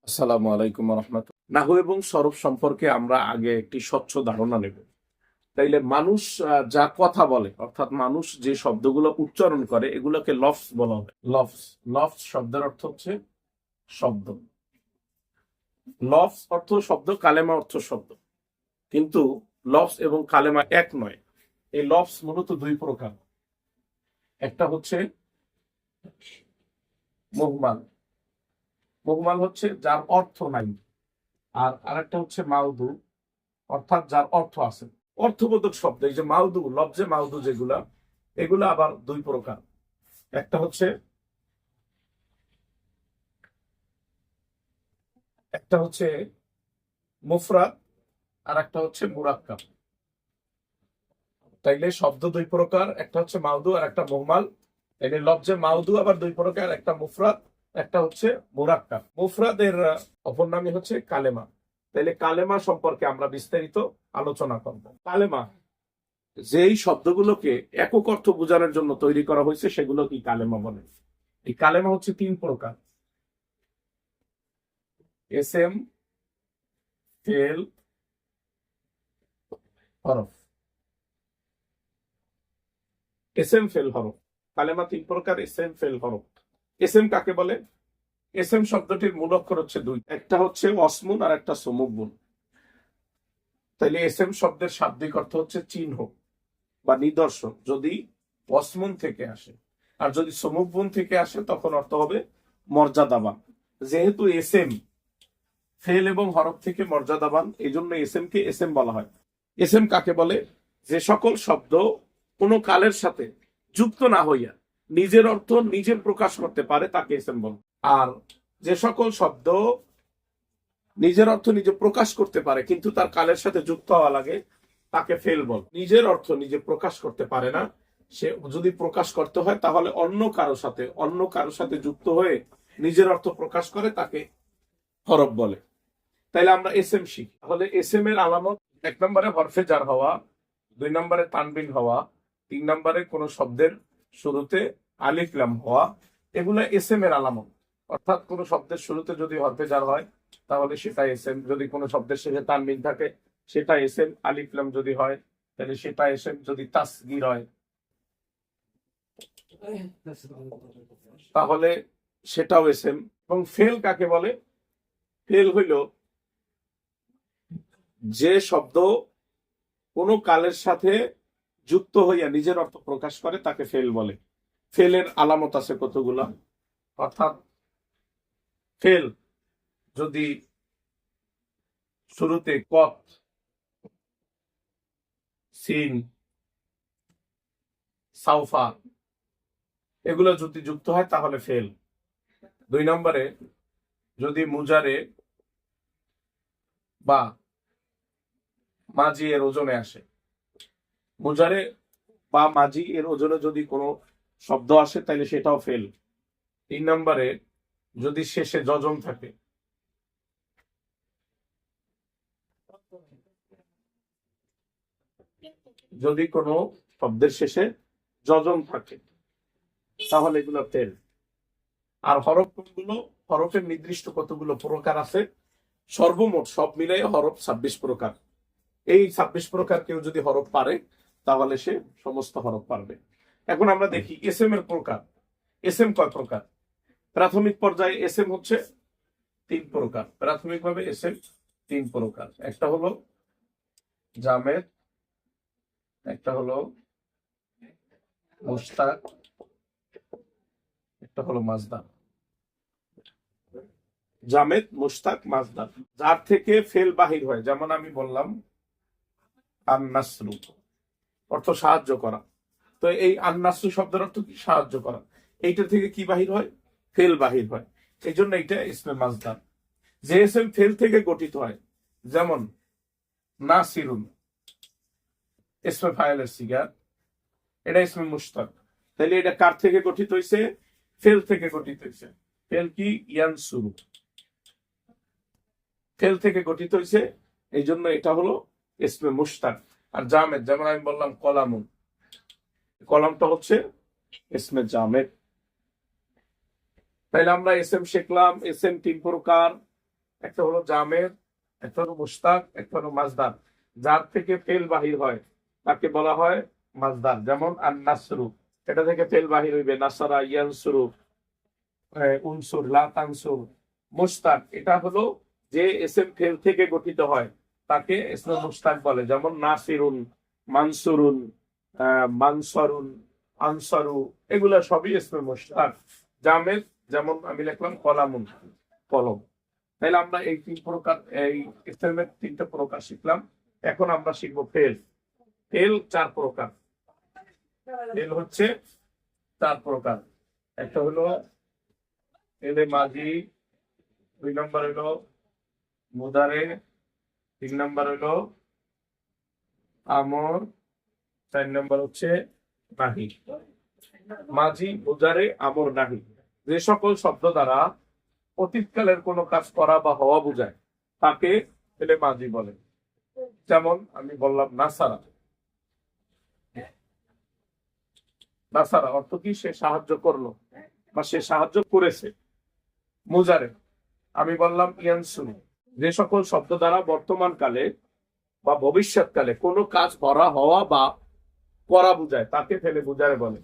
আসসালামু আলাইকুম রহমতুল্লাহ। নাহু এবং সরব সম্পর্কে আমরা আগে একটি স্বচ্ছ ধারণা নেব। তাইলে মানুষ যা কথা বলে, অর্থাৎ মানুষ যে শব্দগুলো উচ্চারণ করে, এগুলোকে লফজ বলা হয়। লফজ, লফজ শব্দের অর্থ হচ্ছে শব্দ। লফজ অর্থ শব্দ, কালেমা অর্থ শব্দ। কিন্তু লফজ এবং কালেমা এক নয়। এই লফজ মূলত দুই প্রকার। একটা হচ্ছে মুহমাল। মুহমাল হচ্ছে যার অর্থ নাই। আর আরেকটা হচ্ছে মাউদু, অর্থাৎ যার অর্থ আছে, অর্থবোধক শব্দ। এই যে মাউদু, লফজে মাউদু যেগুলা, এগুলা আবার দুই প্রকার। একটা হচ্ছে মুফরাদ, আর একটা হচ্ছে মুরাক্কাব। তাইলে শব্দ দুই প্রকার, একটা হচ্ছে মাউদু আর একটা মুহমাল। তাইলে লফজে মাউদু আবার দুই প্রকার, একটা মুফরাদ, একটা হচ্ছে মুরাক্কাব। মুফরাদের অপর নামই হচ্ছে কালেমা। তাইলে কালেমা সম্পর্কে আমরা বিস্তারিত আলোচনা করব। কালেমা, যেই শব্দগুলোকে একক অর্থ বোঝানোর জন্য তৈরি করা হয়েছে, সেগুলো কি কালেমা বলে। এই কালেমা হচ্ছে তিন প্রকার: এসএম, ফেল, হরফ। এসএম, ফেল, হরফ। কালেমা তিন প্রকার: এসএম, ফেল, হরফ। এসএম কাকে বলে? এসএম শব্দটির মূল অক্ষর হচ্ছে দুই, একটা হচ্ছে অসমুন আর একটা সমুগুন। তাইলে এসএম শব্দের শাব্দিক অর্থ হচ্ছে চিহ্ন বা নিদর্শন, যদি অসমুন থেকে আসে। আর যদি সমুগুন থেকে আসে, তখন অর্থ হবে মর্যাদাবান। যেহেতু এসএম ফেল এবং হরফ থেকে মর্যাদাবান, এই জন্য এসএম কে এসএম বলা হয়। এসএম কাকে বলে? যে সকল শব্দ কোনো কালের সাথে যুক্ত না হইয়া নিজের অর্থ নিজে প্রকাশ করতে পারে, তাকে এসএম বলে। আর যে সকল শব্দ নিজের অর্থ নিজে প্রকাশ করতে পারে কিন্তু তার কালের সাথে যুক্ত হওয়া লাগে, তাকে ফেল বল। নিজের অর্থ নিজে প্রকাশ করতে পারে না, সে যদি প্রকাশ করতে হয় তাহলে অন্য কারো সাথে যুক্ত হয়ে নিজের অর্থ প্রকাশ করে, তাকে হরফ বলে। তাইলে আমরা এসএম শিখি। তাহলে এসএম এর আলামত: এক নম্বরে হরফে জার হওয়া, দুই নম্বরে তানবিন হওয়া, তিন নম্বরে কোন শব্দের শুরুতে আলিফ লাম হওয়া। এগুলো এসএম এর আলামত। অর্থাৎ কোন শব্দের শুরুতে যদি হরফে জার হয়, তাহলে সেটা এসএম। যদি কোন শব্দের শেষে তানবিন থাকে, সেটা এসএম। আলিফ লাম যদি হয়, তাহলে সেটা এসএম। যদি তাসগীর হয়, তাহলে সেটাও এসএম। এবং ফেল কাকে বলে? ফেল হইল যে শব্দ কোন কালের সাথে যুক্ত হইয়া নিজের অর্থ প্রকাশ করে, তাকে ফেল বলে। ফেলের আলামত আছে কতগুলা। অর্থাৎ ফেল যদি শুরুতে কফ, সিন, সাউফা এগুলো যদি যুক্ত হয়, তাহলে ফেল। দুই নম্বরে যদি মুজারে বা মাজি এর ওজনে আসে, মুজারে বা মাজি এর ওজনে যদি কোনো শব্দ আসে, তাহলে সেটাও ফেল। তিন নম্বরে যদি শেষে যজম থাকে, যদি কোনো শব্দের শেষে যজম থাকে, তাহলে এগুলো ফেল। আর হরফ কোনগুলো? হরফের নির্দিষ্ট কতগুলো প্রকার আছে। সর্বমোট সব মিলাই হরফ 26 প্রকার। এই 26 প্রকার কেউ যদি হরফ পারে, তাহলে সে সমস্ত হরফ পারবে। এখন আমরা দেখি এসএম এর প্রকার। এসএম কয় প্রকার? প্রাথমিক পর্যায়ে এসএম হচ্ছে তিন প্রকার। প্রাথমিকভাবে এসএম তিন প্রকার: একটা হলো জামেদ, একটা হলো মুশতাক, একটা হলো মাজদার। জামেদ, মুশতাক, মাজদার। যার থেকে ফেল বাহির হয়, যেমন আমি বললাম আন-নাসরু, অর্থ সাহায্য করা। তো এই আন-নাসরু শব্দের অর্থ কি? সাহায্য করা। এইটা থেকে কি বাহির হয়? ফেল বাহির হয়। এই জন্য এইটা ইসমে মাজদার। যে এসএম ফেল থেকে গঠিত হয়, যেমন নাসিরুন ইসমে ফাইলের সিগা, এটা ইসমে মুশতাক। তাহলে এটা কার থেকে গঠিত হয়েছে? ফেল থেকে গঠিত হয়েছে। ফেল কি? ইয়ানসুরু, ফেল থেকে গঠিত হয়েছে, এই জন্য এটা হলো ইসমে মুশতাক। আর জামেদ, যেমন আমি বললাম কলামুন, কলামটা হচ্ছে ইসমে জামেদ। তাইলে আমরা এসএম শিখলাম। এসএম তিন প্রকার: একটা হলো জামের, একটা হলো মুশতাক, একটা হলো মাজদার। যার থেকে ফেল বাহির হয় তাকে বলা হয় মাজদার। যেমন আন নাসরু, এটা থেকে ফেল বাহির হইবে নাসারা, ইয়ানসুরু, উনসুর, লা তানসুর। মুশতাক, এটা হলো যে এসএম ফেল থেকে গঠিত হয় তাকে ইসমে মুশতাক বলে। যেমন নাসিরুন, মানসুরুন, মানসরুন, আনসারু, এগুলা সবই ইসমে মুশতাক। জামের, যেমন আমি লিখলাম কলামুন, কলম। তাহলে আমরা এই তিন প্রকার, এই ইসলামের তিনটা প্রকার শিখলাম। এখন আমরা শিখবো ফেল। ফেল চার প্রকার। ফেল হচ্ছে চার প্রকার। একটা হলো ফেলে মাজি, 2 নম্বর হলো মুদারে, 3 নম্বর হলো আমর, 4 নম্বর হচ্ছে নাহি। মাজি, মুদারে, আমর, নাহি, যে সকল শব্দ দ্বারা অতীতকালের কোনো কাজ করা বা হওয়া বোঝায় তাকে ফেলে মাজি বলে। যেমন আমি বললাম নাসারা। নাসারা অর্থ কি? সে সাহায্য করলো বা সে সাহায্য করেছে। মুজারে, আমি বললাম ইয়ানসুরু। যে সকল শব্দ দ্বারা বর্তমান কালে বা ভবিষ্যৎকালে কোনো কাজ করা, হওয়া বা করা বোঝায় তাকে ফেলে মুজারে বলে।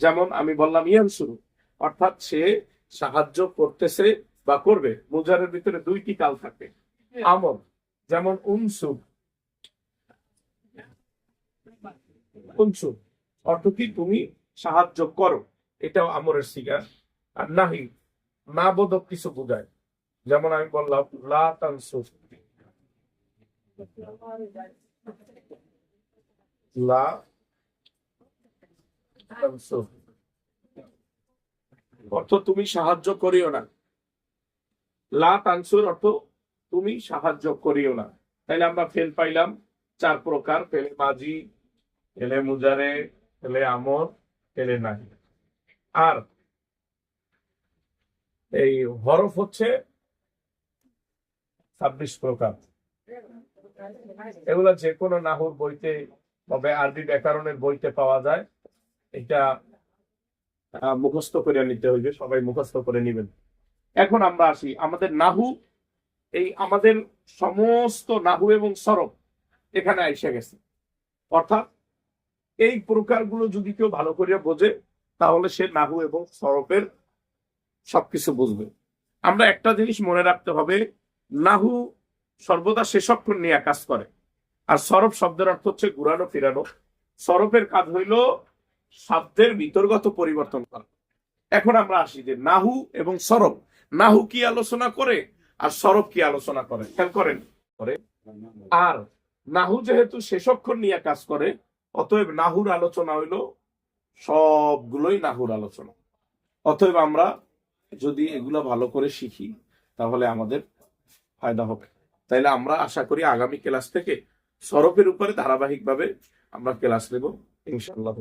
যেমন আমি বললাম ইয়ানসুরু, অর্থাৎ সে সাহায্য করতেছে বা করবে। মুজারের ভিতরে দুইটি কাল থাকে। আমর, যেমন উনসুর। উনসুর অর্থ কি? তুমি সাহায্য করো, এটাও আমরের সিগা। আর নাহি, না বোধক কিছু বোঝায়। যেমন আমি বললাম লা তানসুর, লা তানসুর অর্থ তুমি সাহায্য করিও না। লা তানসুর অর্থ তুমি সাহায্য করিও না। তাইলে আমরা ফেল পাইলাম চার প্রকার: ফেলে মাজি, ফেলে মুজারে, ফেলে আমর, ফেলে নাহি। আর এই হরফ হচ্ছে 26 প্রকার। এগুলা যে কোনো নাহুর বইতে, তবে আরবি ব্যাকরণের বইতে পাওয়া যায়। এটা মুখস্থ করে নিতে হইবে, সবাই মুখস্থ করে নিবেন। এখন আমরা আসি আমাদের নাহু। এই আমাদের সমস্ত নাহু এবং সরফ এখানে এসে গেছে। অর্থাৎ এই প্রকারগুলো যদি কেউ ভালো করে বোঝে তাহলে সে নাহু এবং সরফের সবকিছু বুঝবে। আমরা একটা জিনিস মনে রাখতে হবে, নাহু সর্বদা শেষ অক্ষর নিয়ে কাজ করে, আর সরফ শব্দের অর্থ হচ্ছে ঘুরানো ফিরানো। সরফের কাজ হইল শব্দের বিতর্গত পরিবর্তন করা। এখন আমরা আসি যে নাহু এবং সরফ, নাহু কি আলোচনা করে আর সরফ কি আলোচনা করে, খেয়াল করেন। আর নাহু যেহেতু শেষ অক্ষর নিয়ে কাজ করে, অতএব নাহুর আলোচনা হইল সবগুলোই নাহুর আলোচনা। অতএব আমরা যদি এগুলা ভালো করে শিখি তাহলে আমাদের ফায়দা হবে। তাইলে আমরা আশা করি আগামী ক্লাস থেকে সরফের উপরে ধারাবাহিকভাবে আমরা ক্লাস নেব ইনশাআল্লাহ।